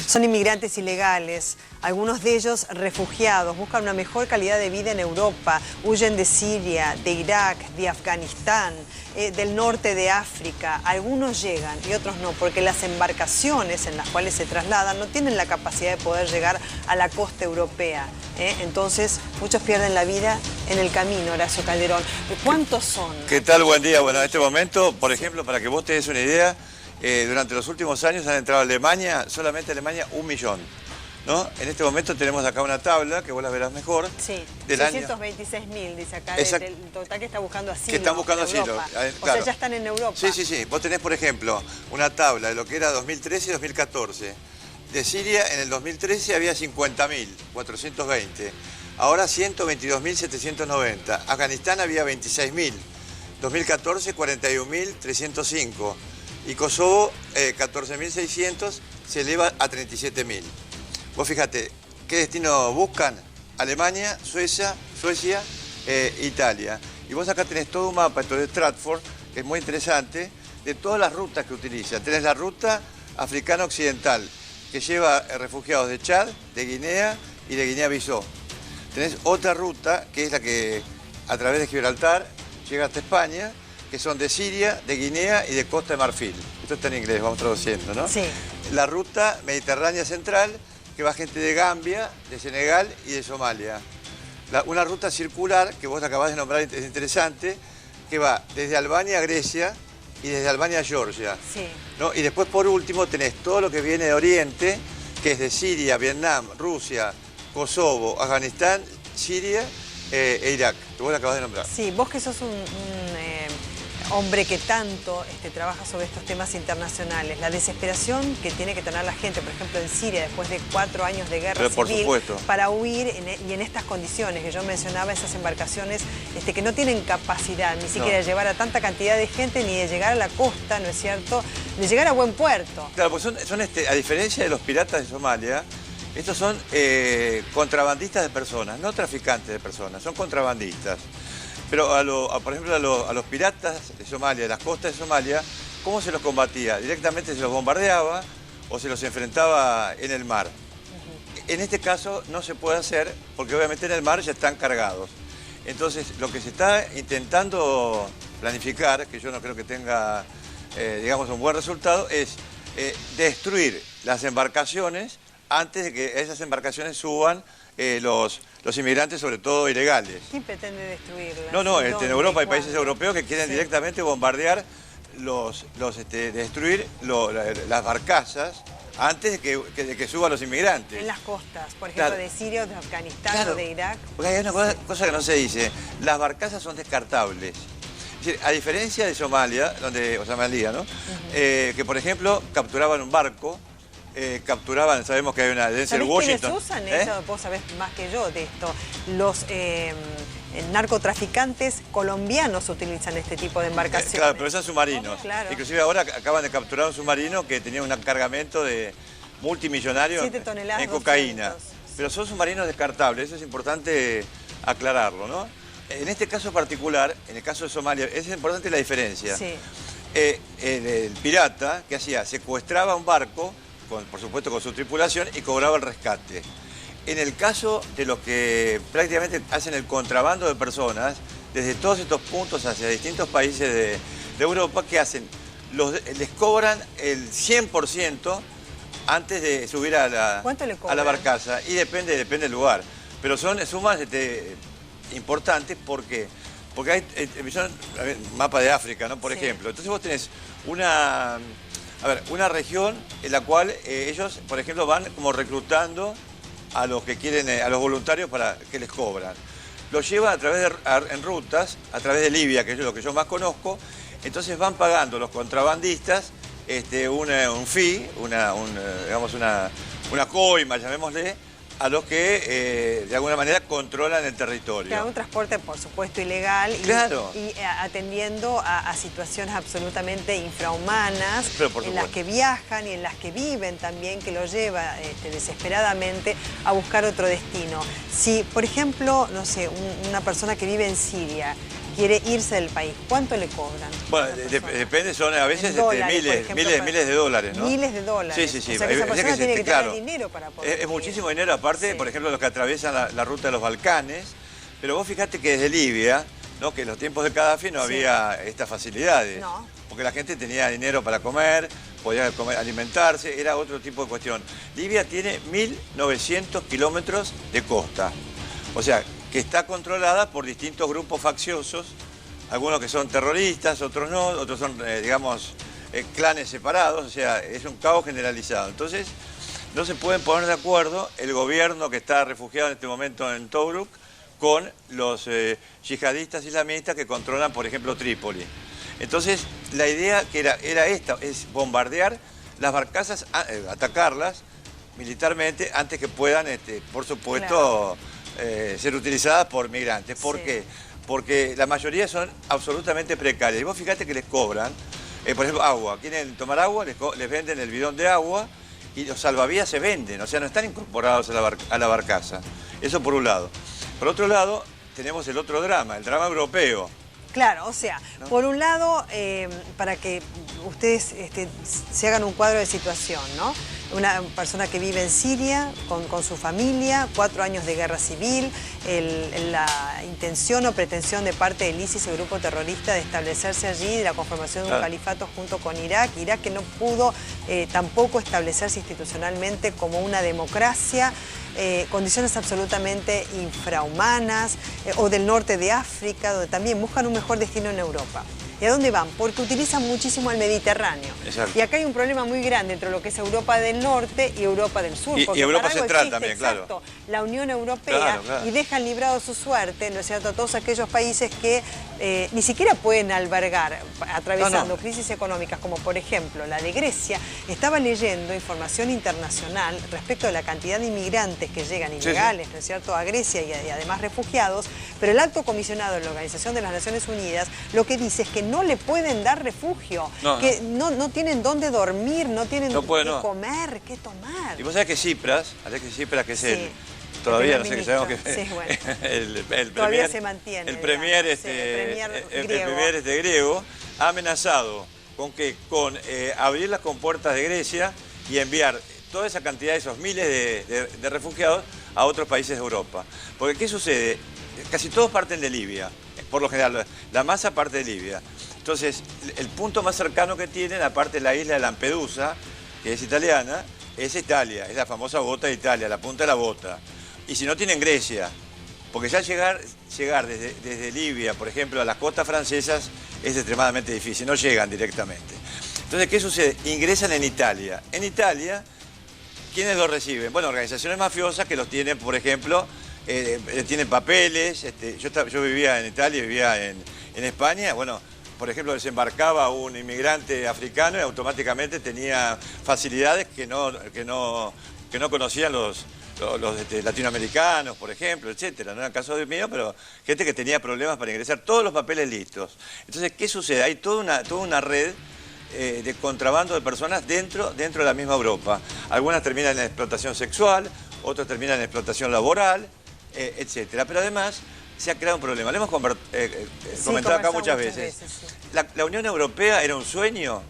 Son inmigrantes ilegales, algunos de ellos refugiados, buscan una mejor calidad de vida en Europa, huyen de Siria, de Irak, de Afganistán, del norte de África. Algunos llegan y otros no, porque las embarcaciones en las cuales se trasladan no tienen la capacidad de poder llegar a la costa europea. Entonces, muchos pierden la vida en el camino, Horacio Calderón. ¿Cuántos son? ¿Qué tal? Buen día. Bueno, en este momento, por ejemplo, para que vos te des una idea, durante los últimos años han entrado a Alemania, solamente a Alemania, 1 millón. ¿No? En este momento tenemos acá una tabla, que vos la verás mejor. Sí, del 626.000, dice acá, del total que está buscando asilo. Que están buscando asilo. Claro. O sea, ya están en Europa. Sí, sí, sí. Vos tenés, por ejemplo, una tabla de lo que era 2013 y 2014. De Siria, en el 2013 había 50.000, 420. Ahora 122.790. Afganistán había 26.000. 2014, 41.305. Y Kosovo, 14.600, se eleva a 37.000. Vos fíjate, ¿qué destino buscan? Alemania, Suecia, Italia. Y vos acá tenés todo un mapa, esto de Stratford, que es muy interesante, de todas las rutas que utilizan. Tenés la ruta africana occidental, que lleva refugiados de Chad, de Guinea y de Guinea-Bissau. Tenés otra ruta, que es la que a través de Gibraltar llega hasta España, que son de Siria, de Guinea y de Costa de Marfil. Esto está en inglés, vamos traduciendo, ¿no? Sí. La ruta mediterránea central, que va gente de Gambia, de Senegal y de Somalia. Una ruta circular, que vos acabás de nombrar, es interesante, que va desde Albania a Grecia y desde Albania a Georgia. Sí. ¿No? Y después, por último, tenés todo lo que viene de Oriente, que es de Siria, Vietnam, Rusia, Kosovo, Afganistán, Siria e Irak, que vos la acabás de nombrar. Sí, vos que sos un hombre que tanto trabaja sobre estos temas internacionales, la desesperación que tiene que tener la gente, por ejemplo, en Siria, después de 4 años de guerra civil, para huir y en estas condiciones que yo mencionaba, esas embarcaciones que no tienen capacidad ni siquiera de llevar a tanta cantidad de gente, ni de llegar a la costa, ¿no es cierto?, de llegar a buen puerto. Claro, pues son a diferencia de los piratas de Somalia, estos son contrabandistas de personas, no traficantes de personas, son contrabandistas. Pero, por ejemplo, a los piratas de Somalia, de las costas de Somalia, ¿cómo se los combatía? Directamente se los bombardeaba o se los enfrentaba en el mar. En este caso no se puede hacer porque obviamente en el mar ya están cargados. Entonces, lo que se está intentando planificar, que yo no creo que tenga, digamos, un buen resultado, es destruir las embarcaciones antes de que esas embarcaciones suban los inmigrantes, sobre todo ilegales. ¿Quién pretende destruirlas? No, en Europa hay países europeos que quieren directamente bombardear, destruir las barcazas antes de que suban los inmigrantes. En las costas, por ejemplo, de Siria, o de Afganistán o de Irak. Porque hay una cosa que no se dice, las barcazas son descartables. Es decir, a diferencia de Somalia, o Somalia, ¿no? Que por ejemplo capturaban un barco, capturaban, sabemos que hay una Denzel Washington. ¿Quiénes usan eso? Vos sabés más que yo de esto. Los narcotraficantes colombianos utilizan este tipo de embarcaciones. Claro, pero son submarinos. Claro. Inclusive ahora acaban de capturar un submarino que tenía un cargamento de multimillonario 7 toneladas, en cocaína. 200. Pero son submarinos descartables, eso es importante aclararlo, ¿no? En este caso particular, en el caso de Somalia, es importante la diferencia. Sí. El pirata, ¿qué hacía? Secuestraba un barco, por supuesto con su tripulación, y cobraba el rescate. En el caso de los que prácticamente hacen el contrabando de personas, desde todos estos puntos hacia distintos países de Europa, ¿qué hacen? Les cobran el 100% antes de subir a la barcaza, y depende del lugar. Pero son sumas importantes, ¿por qué? Porque hay mapa de África, ¿no? Por ejemplo. Entonces vos tenés una región en la cual ellos, por ejemplo, van como reclutando a los que quieren, a los voluntarios para que les cobran. Los llevan en rutas, a través de Libia, que es lo que yo más conozco. Entonces van pagando los contrabandistas un fee, digamos una coima, llamémosle, a los que de alguna manera controlan el territorio. Claro, un transporte, por supuesto, ilegal y atendiendo a situaciones absolutamente infrahumanas, en las que viajan y en las que viven también, que los lleva desesperadamente a buscar otro destino. Si, por ejemplo, no sé, una persona que vive en Siria quiere irse del país, ¿cuánto le cobran? Bueno, depende, son a veces dólares, miles de dólares, ¿no? Miles de dólares. Sí. O sea que esa persona tiene que tener dinero para poder Es muchísimo dinero, aparte, por ejemplo, los que atraviesan la ruta de los Balcanes. Pero vos fijate que desde Libia, ¿no? Que en los tiempos de Gaddafi no había estas facilidades. No. Porque la gente tenía dinero para comer, podía alimentarse, era otro tipo de cuestión. Libia tiene 1.900 kilómetros de costa. O sea, que está controlada por distintos grupos facciosos, algunos que son terroristas, otros no, otros son, digamos, clanes separados, o sea, es un caos generalizado. Entonces, no se pueden poner de acuerdo el gobierno que está refugiado en este momento en Tobruk con los yihadistas islamistas que controlan, por ejemplo, Trípoli. Entonces, la idea que era esta, es bombardear las barcazas, atacarlas militarmente antes que puedan, por supuesto, ser utilizadas por migrantes. ¿Por qué? Porque la mayoría son absolutamente precarias. Y vos fíjate que les cobran, por ejemplo, agua. Quieren tomar agua, les venden el bidón de agua y los salvavidas se venden. O sea, no están incorporados a la barcaza. Eso por un lado. Por otro lado, tenemos el otro drama, el drama europeo. Claro, o sea, ¿no? Por un lado, para que ustedes se hagan un cuadro de situación, ¿no? Una persona que vive en Siria con su familia, 4 años de guerra civil, la intención o pretensión de parte del ISIS, el grupo terrorista, de establecerse allí, de la conformación de un califato junto con Irak. Irak que no pudo tampoco establecerse institucionalmente como una democracia, condiciones absolutamente infrahumanas, o del norte de África, donde también buscan un mejor destino en Europa. ¿Y a dónde van? Porque utilizan muchísimo el Mediterráneo. Exacto. Y acá hay un problema muy grande entre lo que es Europa del Norte y Europa del Sur. Y Europa Central también, exacto, la Unión Europea, y dejan librado su suerte, ¿no es cierto?, a todos aquellos países que ni siquiera pueden albergar, atravesando crisis económicas, como por ejemplo la de Grecia. Estaba leyendo información internacional respecto de la cantidad de inmigrantes que llegan ilegales, ¿no es cierto?, a Grecia y además refugiados, pero el alto comisionado de la Organización de las Naciones Unidas lo que dice es que no le pueden dar refugio, que no tienen dónde dormir, no tienen qué comer, qué tomar. Y vos sabés que Tsipras, que es el... Todavía no sé qué sabemos que el todavía premier, se mantiene. El premier, griego ha amenazado con abrir las compuertas de Grecia y enviar toda esa cantidad de esos miles de refugiados a otros países de Europa. Porque ¿qué sucede? Casi todos parten de Libia, por lo general, la masa parte de Libia. Entonces, el punto más cercano que tienen, aparte de la isla de Lampedusa, que es italiana, es Italia, es la famosa bota de Italia, la punta de la bota. Y si no, tienen Grecia, porque ya llegar desde Libia, por ejemplo, a las costas francesas es extremadamente difícil, no llegan directamente. Entonces, ¿qué sucede? Ingresan en Italia. En Italia, ¿quiénes los reciben? Bueno, organizaciones mafiosas que los tienen, por ejemplo, tienen papeles. Yo vivía en Italia, vivía en España. Bueno, por ejemplo, desembarcaba un inmigrante africano y automáticamente tenía facilidades que no conocían los latinoamericanos, por ejemplo, etcétera. No era el caso de mío, pero gente que tenía problemas para ingresar, todos los papeles listos. Entonces, ¿qué sucede? Hay toda una red de contrabando de personas dentro de la misma Europa. Algunas terminan en explotación sexual, otras terminan en explotación laboral, etcétera. Pero además se ha creado un problema. Lo hemos comentado acá muchas veces. La Unión Europea era un sueño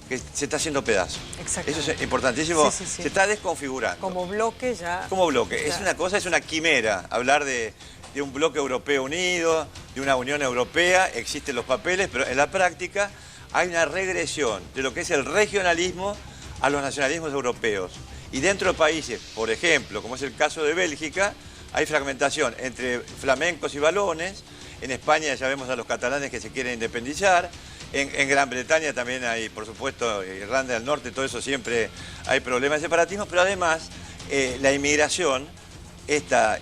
que se está haciendo pedazos. Eso es importantísimo. Se está desconfigurando. Como bloque ya. Como bloque. Claro. Es una quimera hablar de un bloque europeo unido, de una Unión Europea. Existen los papeles, pero en la práctica hay una regresión de lo que es el regionalismo a los nacionalismos europeos. Y dentro de países, por ejemplo, como es el caso de Bélgica, hay fragmentación entre flamencos y valones. En España ya vemos a los catalanes que se quieren independizar. En Gran Bretaña también hay, por supuesto, Irlanda del Norte, todo eso siempre hay problemas de separatismo, pero además la inmigración, esta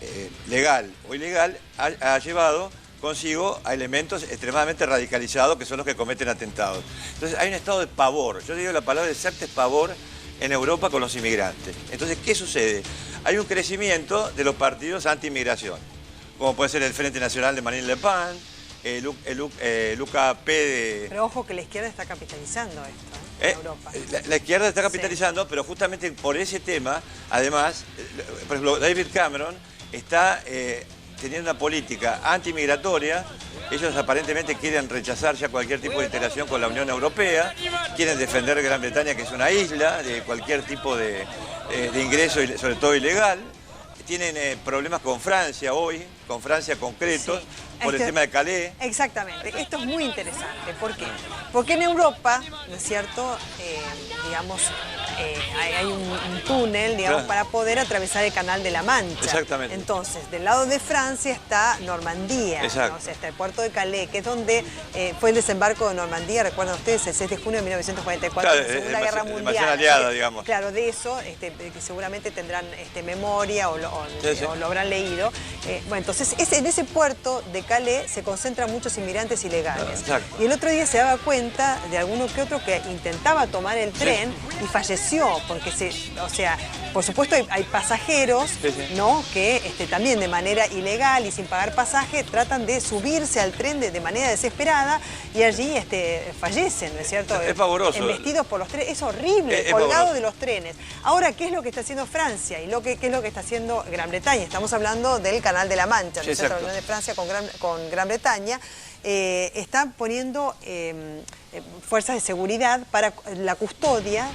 legal o ilegal, ha llevado consigo a elementos extremadamente radicalizados que son los que cometen atentados. Entonces hay un estado de pavor, yo digo la palabra exacta es pavor en Europa con los inmigrantes. Entonces, ¿qué sucede? Hay un crecimiento de los partidos anti-inmigración, como puede ser el Frente Nacional de Marine Le Pen, el UKP de... Pero ojo que la izquierda está capitalizando esto en Europa. La izquierda está capitalizando, pero justamente por ese tema, además, por ejemplo, David Cameron está teniendo una política antimigratoria, ellos aparentemente quieren rechazar ya cualquier tipo de integración con la Unión Europea, quieren defender Gran Bretaña, que es una isla, de cualquier tipo de ingreso, sobre todo ilegal. Tienen problemas con Francia hoy, con Francia concretos, sí, por el tema de Calais. Exactamente, esto es muy interesante. ¿Por qué? Porque en Europa, ¿no es cierto?, digamos, hay un túnel, digamos, claro, para poder atravesar el Canal de la Mancha. Exactamente. Entonces, del lado de Francia está Normandía, ¿no? O sea, está el puerto de Calais, que es donde fue el desembarco de Normandía, recuerdan ustedes, el 6 de junio de 1944, claro, la Segunda Guerra Mundial. Invasión aliada, digamos. Claro, de eso, que seguramente tendrán memoria o lo habrán leído. Bueno, entonces, en ese puerto de Calais se concentran muchos inmigrantes ilegales. Exacto. Y el otro día se daba cuenta de alguno que otro que intentaba tomar el tren, sí, y falleció, porque o sea, por supuesto hay pasajeros, sí, sí, ¿no?, que también de manera ilegal y sin pagar pasaje tratan de subirse al tren de manera desesperada y allí fallecen, ¿no es cierto? Es pavoroso. Embestidos por los trenes, es horrible, colgado de los trenes. Ahora, ¿qué es lo que está haciendo Francia? Y qué es lo que está haciendo Gran Bretaña. Estamos hablando del Canal de la Mancha, ¿no es cierto? Hablando de Francia con Gran Bretaña. Está poniendo fuerzas de seguridad para la custodia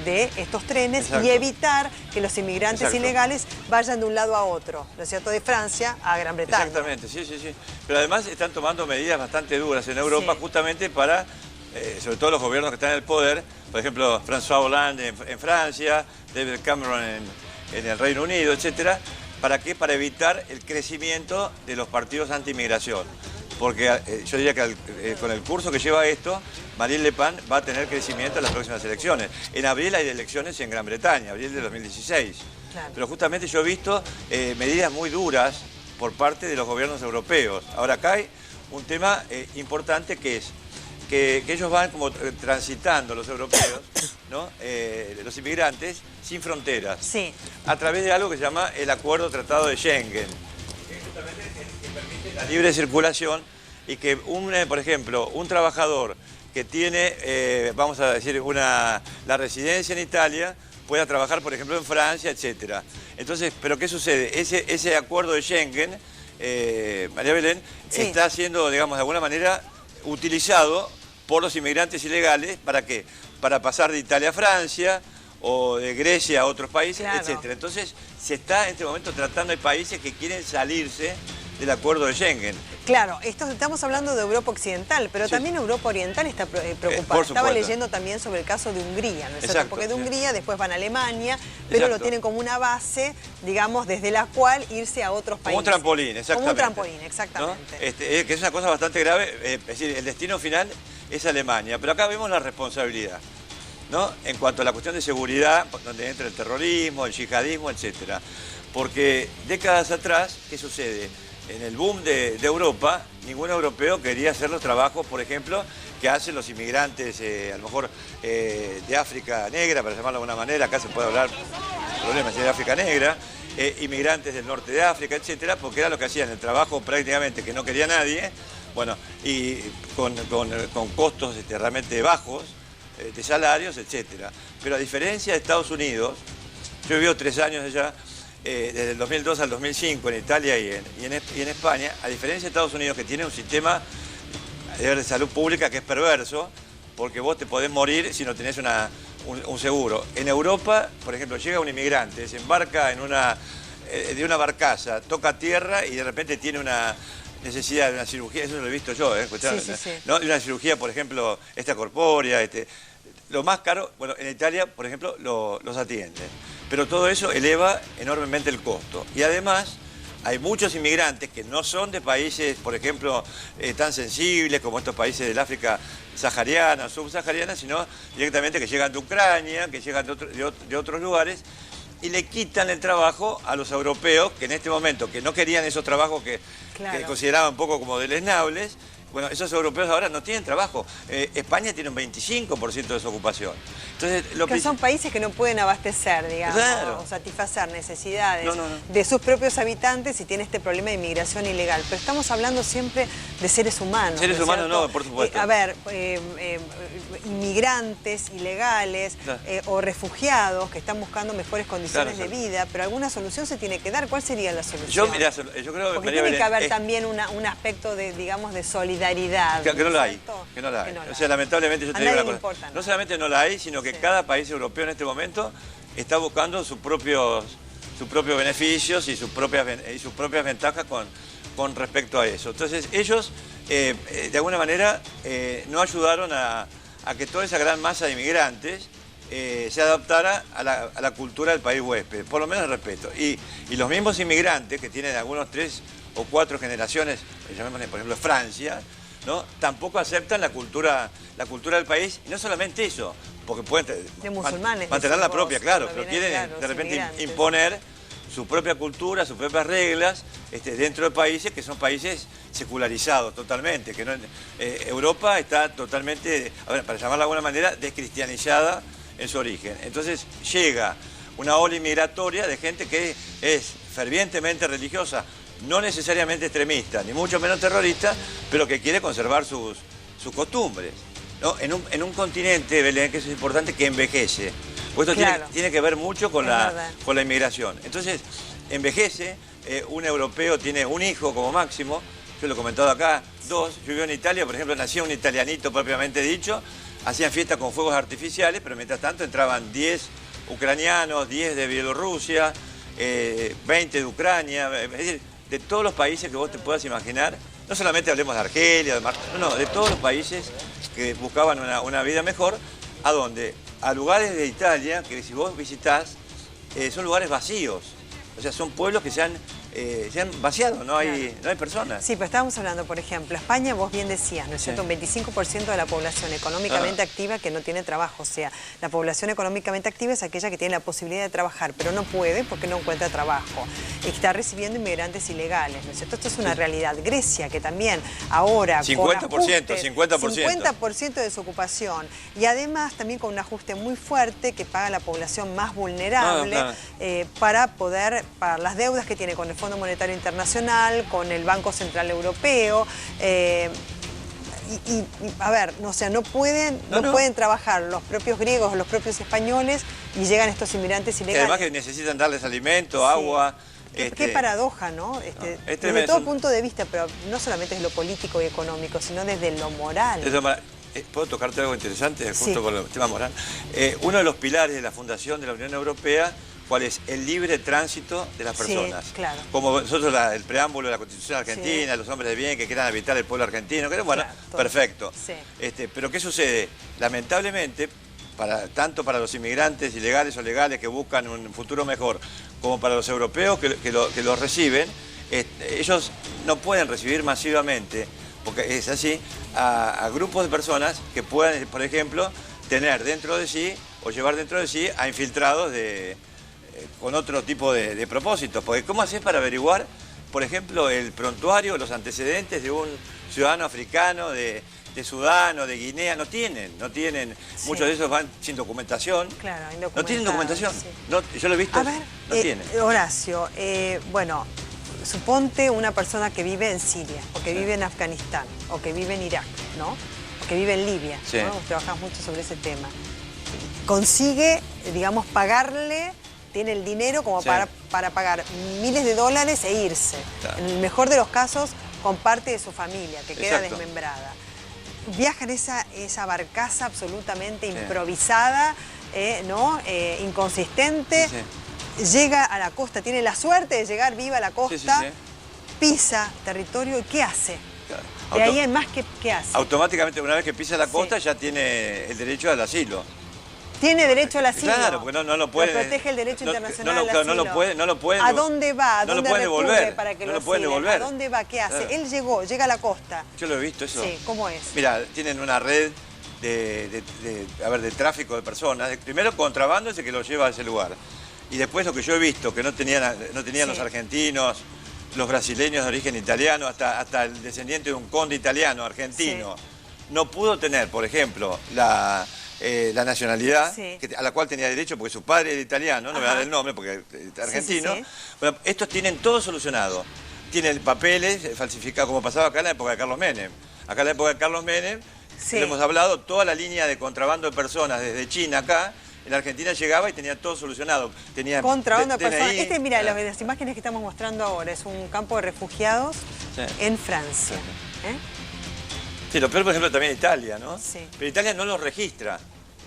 de estos trenes, exacto, y evitar que los inmigrantes, exacto, ilegales vayan de un lado a otro, ¿no es cierto?, de Francia a Gran Bretaña. Exactamente, sí, sí, sí. Pero además están tomando medidas bastante duras en Europa, sí, justamente para, sobre todo los gobiernos que están en el poder, por ejemplo, François Hollande en Francia, David Cameron en el Reino Unido, etcétera. ¿Para qué? Para evitar el crecimiento de los partidos anti-inmigración. Porque yo diría que con el curso que lleva esto, Marine Le Pen va a tener crecimiento en las próximas elecciones. En abril hay elecciones en Gran Bretaña, abril de 2016. Claro. Pero justamente yo he visto medidas muy duras por parte de los gobiernos europeos. Ahora acá hay un tema importante que es que ellos van como transitando, los europeos, ¿no?, los inmigrantes, sin fronteras, sí, a través de algo que se llama el Acuerdo Tratado de Schengen, que justamente que permite la libre circulación y que, por ejemplo, un trabajador que tiene, vamos a decir, la residencia en Italia, pueda trabajar, por ejemplo, en Francia, etcétera. Entonces, ¿pero qué sucede? Ese acuerdo de Schengen, María Belén, sí, está siendo, digamos, de alguna manera utilizado por los inmigrantes ilegales. ¿Para qué? Para pasar de Italia a Francia o de Grecia a otros países, claro, etcétera. Entonces, se está en este momento tratando de países que quieren salirse del acuerdo de Schengen. Claro, estamos hablando de Europa Occidental, pero sí, también Europa Oriental está preocupada. Estaba leyendo también sobre el caso de Hungría, ¿no es cierto? Porque de Hungría después van a Alemania, pero exacto, lo tienen como una base, digamos, desde la cual irse a otros países. Como un trampolín, exactamente. Como un trampolín, exactamente. ¿No? Que es una cosa bastante grave, es decir, el destino final es Alemania, pero acá vemos la responsabilidad, ¿no?, en cuanto a la cuestión de seguridad, donde entra el terrorismo, el yihadismo, etcétera. Porque décadas atrás, ¿qué sucede? En el boom de Europa, ningún europeo quería hacer los trabajos, por ejemplo, que hacen los inmigrantes, a lo mejor de África Negra, para llamarlo de alguna manera. Acá se puede hablar problemas de África Negra, inmigrantes del norte de África, etcétera, porque era lo que hacían, el trabajo prácticamente que no quería nadie, bueno, y con costos realmente bajos de salarios, etcétera. Pero a diferencia de Estados Unidos, yo he vivido 3 años allá, desde el 2002 al 2005 en Italia y en España, a diferencia de Estados Unidos, que tiene un sistema de salud pública que es perverso, porque vos te podés morir si no tenés un seguro. En Europa, por ejemplo, llega un inmigrante, desembarca de una barcaza, toca tierra y de repente tiene una necesidad de una cirugía, eso lo he visto yo, sí. ¿no? De una cirugía, por ejemplo, corpórea, lo más caro, bueno, en Italia, por ejemplo, los atienden. Pero todo eso eleva enormemente el costo. Y además, hay muchos inmigrantes que no son de países, por ejemplo, tan sensibles como estos países del África sahariana, subsahariana, sino directamente que llegan de Ucrania, que llegan de otros lugares, y le quitan el trabajo a los europeos, que en este momento, que no querían esos trabajos que consideraban un poco como deleznables, Bueno, esos europeos ahora no tienen trabajo. España tiene un 25% de desocupación. Entonces, que son países que no pueden abastecer, digamos, claro, o satisfacer necesidades no. de sus propios habitantes y tiene este problema de inmigración ilegal. Pero estamos hablando siempre de seres humanos. Seres humanos no, por supuesto. A ver, inmigrantes ilegales, claro, o refugiados que están buscando mejores condiciones, claro, de vida, pero alguna solución se tiene que dar. ¿Cuál sería la solución? Yo creo porque tiene que haber también un aspecto de, digamos, de solidaridad. Que no la hay. Que no la hay. O sea, lamentablemente yo te digo una cosa. No solamente no la hay, sino que cada país europeo en este momento está buscando sus propios beneficios y sus propias ventajas con respecto a eso. Entonces ellos, de alguna manera, no ayudaron a que toda esa gran masa de inmigrantes se adaptara a la cultura del país huésped, por lo menos el respeto. Y los mismos inmigrantes, que tienen algunos 3 o 4 generaciones, llamémosle, por ejemplo, Francia, ¿no? Tampoco aceptan la cultura del país, y no solamente eso, porque pueden mantener la propia, claro, pero quieren de repente imponer su propia cultura, sus propias reglas dentro de países que son países secularizados totalmente, que no, Europa está totalmente, a ver, para llamarla de alguna manera, descristianizada en su origen. Entonces llega una ola inmigratoria de gente que es fervientemente religiosa, no necesariamente extremista, ni mucho menos terrorista, pero que quiere conservar sus costumbres, ¿no? En un continente, Belén, que eso es importante, que envejece. Pues esto claro, tiene que ver mucho con la inmigración. Entonces, envejece, un europeo tiene un hijo como máximo, yo lo he comentado acá, 2, yo vivo en Italia, por ejemplo, nacía un italianito propiamente dicho, hacían fiestas con fuegos artificiales, pero mientras tanto entraban 10 ucranianos, 10 de Bielorrusia, 20 de Ucrania, es decir, de todos los países que vos te puedas imaginar, no solamente hablemos de Argelia, de todos los países que buscaban una vida mejor, ¿a dónde? A lugares de Italia que si vos visitás, son lugares vacíos, o sea, son pueblos que se han vaciado, no hay personas. Sí, pero estábamos hablando, por ejemplo, España, vos bien decías, ¿no es cierto? Un 25% de la población económicamente activa que no tiene trabajo. O sea, la población económicamente activa es aquella que tiene la posibilidad de trabajar, pero no puede porque no encuentra trabajo. Y está recibiendo inmigrantes ilegales, ¿no es cierto? Esto es una realidad. Grecia, que también ahora... 50% de desocupación. Y además también con un ajuste muy fuerte que paga la población más vulnerable para poder pagar las deudas que tiene con el Fondo Monetario Internacional, con el Banco Central Europeo, a ver, o sea, no pueden trabajar los propios griegos o los propios españoles y llegan estos inmigrantes ilegales. Y además que necesitan darles alimento, agua. Qué paradoja, ¿no? Desde todo punto de vista, pero no solamente es lo político y económico, sino desde lo moral. ¿Puedo tocarte algo interesante justo con el tema moral? Uno de los pilares de la fundación de la Unión Europea, ¿cuál es? El libre tránsito de las personas. Sí, claro. Como nosotros el preámbulo de la Constitución Argentina, los hombres de bien que quieran habitar el pueblo argentino, que bueno, claro, perfecto. Sí. Pero ¿qué sucede? Lamentablemente, tanto para los inmigrantes ilegales o legales que buscan un futuro mejor, como para los europeos que los reciben, ellos no pueden recibir masivamente, porque es así, a grupos de personas que puedan, por ejemplo, tener dentro de sí o llevar dentro de sí a infiltrados con otro tipo de propósitos. Porque ¿cómo haces para averiguar, por ejemplo, el prontuario, los antecedentes de un ciudadano africano, de Sudán o de Guinea? No tienen. Sí. Muchos de esos van sin documentación. Claro, no tienen documentación. Sí. No, yo lo he visto, no tienen. Horacio, bueno, suponte una persona que vive en Siria, o que vive en Afganistán, o que vive en Irak, ¿no? O que vive en Libia, sí, ¿no? Trabajamos mucho sobre ese tema. Consigue, digamos, pagarle... Tiene el dinero como para pagar miles de dólares e irse. Claro. En el mejor de los casos, con parte de su familia, que queda desmembrada. Viaja en esa barcaza absolutamente improvisada, ¿no? Inconsistente. Llega a la costa, tiene la suerte de llegar viva a la costa, pisa territorio y ¿qué hace? Claro. De ahí en más, ¿qué hace? Automáticamente, una vez que pisa la costa, ya tiene el derecho al asilo. Tiene derecho al asilo. Claro, porque no lo puede. Lo protege el derecho internacional al asilo. No lo puede. ¿A dónde va? ¿A dónde recurre para que lo pueden devolver? ¿A dónde va? ¿Qué hace? Él llega a la costa. Yo lo he visto eso. Sí, ¿cómo es? Mira, tienen una red de tráfico de personas. Primero contrabando es el que lo lleva a ese lugar. Y después lo que yo he visto, que no tenían los argentinos, los brasileños de origen italiano, hasta el descendiente de un conde italiano, argentino, no pudo tener, por ejemplo, la nacionalidad, a la cual tenía derecho porque su padre era italiano, no me da el nombre porque es argentino. Bueno, estos tienen todo solucionado. Tienen papeles falsificados, como pasaba acá en la época de Carlos Menem. Acá en la época de Carlos Menem, hemos hablado, toda la línea de contrabando de personas desde China acá, en la Argentina llegaba y tenía todo solucionado. Tenía contrabando de personas. Mira, las imágenes que estamos mostrando ahora es un campo de refugiados en Francia. Sí, lo peor, por ejemplo, también Italia, ¿no? Sí. Pero Italia no lo registra.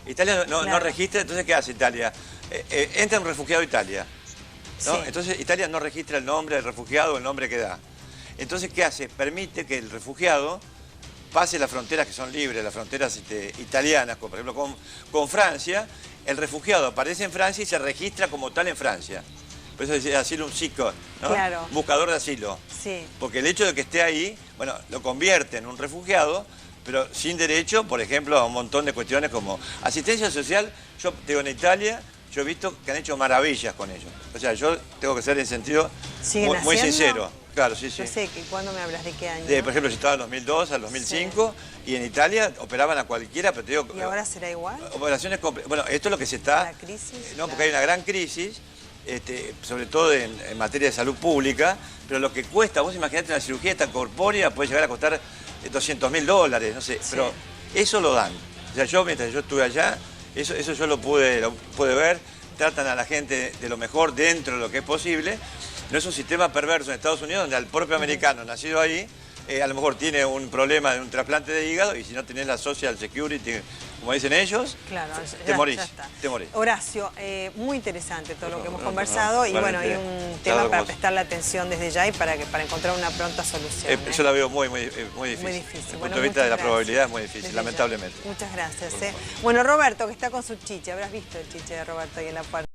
Italia no registra, entonces ¿qué hace Italia? Entra un refugiado a Italia, ¿no? Entonces Italia no registra el nombre del refugiado o el nombre que da. Entonces, ¿qué hace? Permite que el refugiado pase las fronteras que son libres, las fronteras italianas, como por ejemplo con Francia. El refugiado aparece en Francia y se registra como tal en Francia. Por eso dice asilo un seeker, ¿no? Claro. Buscador de asilo. Sí. Porque el hecho de que esté ahí, bueno, lo convierte en un refugiado, pero sin derecho, por ejemplo, a un montón de cuestiones como asistencia social. Yo digo, en Italia, yo he visto que han hecho maravillas con ellos. O sea, yo tengo que ser en sentido muy sincero. Claro, sí. Yo sé que cuando me hablas de qué año. Por ejemplo, yo estaba en 2002 al 2005 y en Italia operaban a cualquiera, pero te digo... ¿Y ahora será igual? Operaciones... Bueno, esto es lo que se está... ¿La crisis? No, porque hay una gran crisis, sobre todo en materia de salud pública, pero lo que cuesta, vos imaginate una cirugía esta corpórea puede llegar a costar $200.000, no sé, pero eso lo dan. O sea, mientras yo estuve allá, eso yo lo pude ver, tratan a la gente de lo mejor dentro de lo que es posible. No es un sistema perverso en Estados Unidos donde al propio americano nacido ahí, a lo mejor tiene un problema de un trasplante de hígado y si no tenés la Social Security, como dicen ellos, te morís. Horacio, muy interesante todo lo que hemos conversado y bueno, hay un tema para prestarle atención desde ya y para encontrar una pronta solución. Yo la veo muy difícil. Muy difícil. Desde el punto de vista de la probabilidad es muy difícil, lamentablemente. Muchas gracias. Bueno, Roberto, que está con su chiche, habrás visto el chiche de Roberto ahí en la puerta.